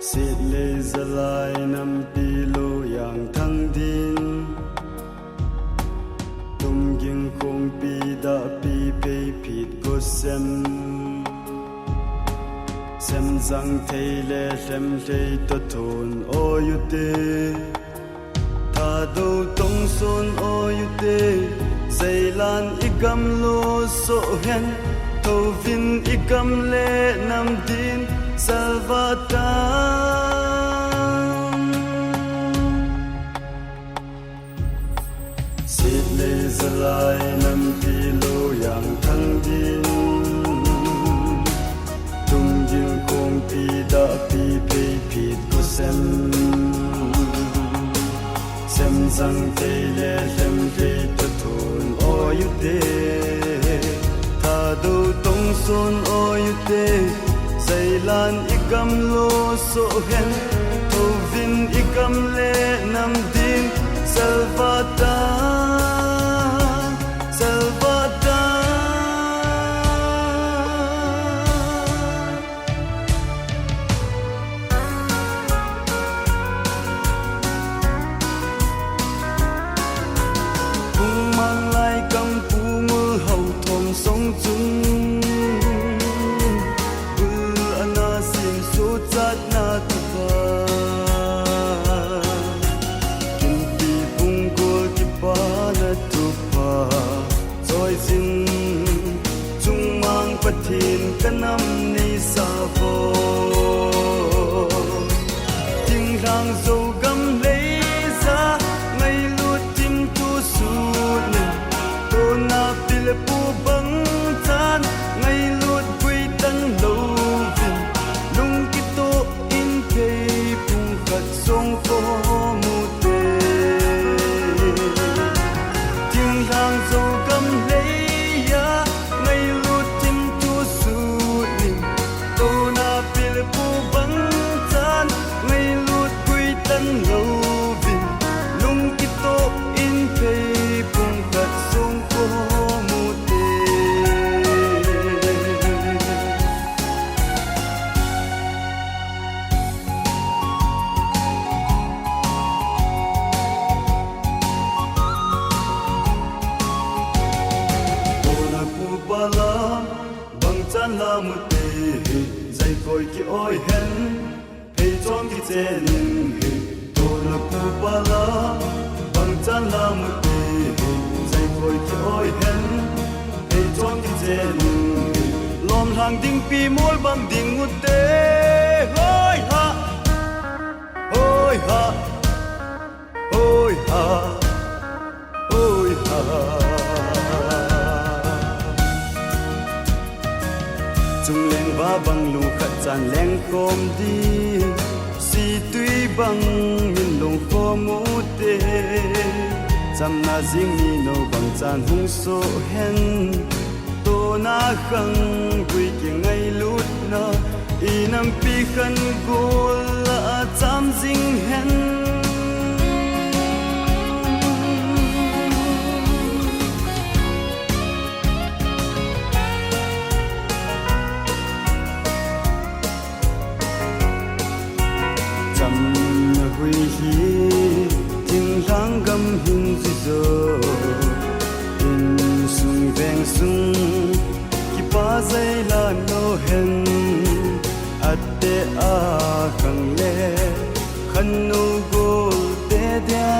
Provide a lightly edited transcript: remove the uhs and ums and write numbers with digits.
Siết lê ra lại nằm pi lô yang thăng din tung ging khung pi da pi pe phit go sem zang thei le hlem hlei to thun o yu te tha do tong son o yu te zai lan igam lo so hen to vin igam le nam din salvatan sit le zalai nam pi lo yang thang din tung jin kong pi da pi pe phit ko sem zang te le hlem te to thun o yu te tha do tong son o yu te Zai lan igam lo so hen to vin igam le nam din salvatan Pung mang lai kam pu ngul hau thom song chung Zat na tu pa Kim pi bung gol ki pa na tu pa Zoi zin Chung mang pathin kanam ni sa vo Ting rang zo gam lei za Ngay lut tim tu su ni To na pil pu bang chan Ngay lut quy tan lâu song phố mu te tiếng hàng dâu gầm lấy ya ngay lút tim tu su nim tô na pil pu bang chan ngay lút quy tan lâu vin lung kito in pe pung kat song phố mu te Bala bang chan la mu te zai koi ki oi hen pe chom ki chen he to na pu bala bang chan la mu te zai koi ki oi hen pe chom ki chen lom hang ding pi mol bang ding mu te hoi ha hoi ha hoi ha hoi ha Chung leng va bang lu khat chan leng kom di si tui bang min long kho mu te cham na jing ni no bang chan hung so hen to na khang pui ki ngai lut na i nam pi khan gol la cham jing hen Hui hi ting lang gam hin zi zo in sung veng sung ki pa zai la no hen atte a khang le khan no go te dia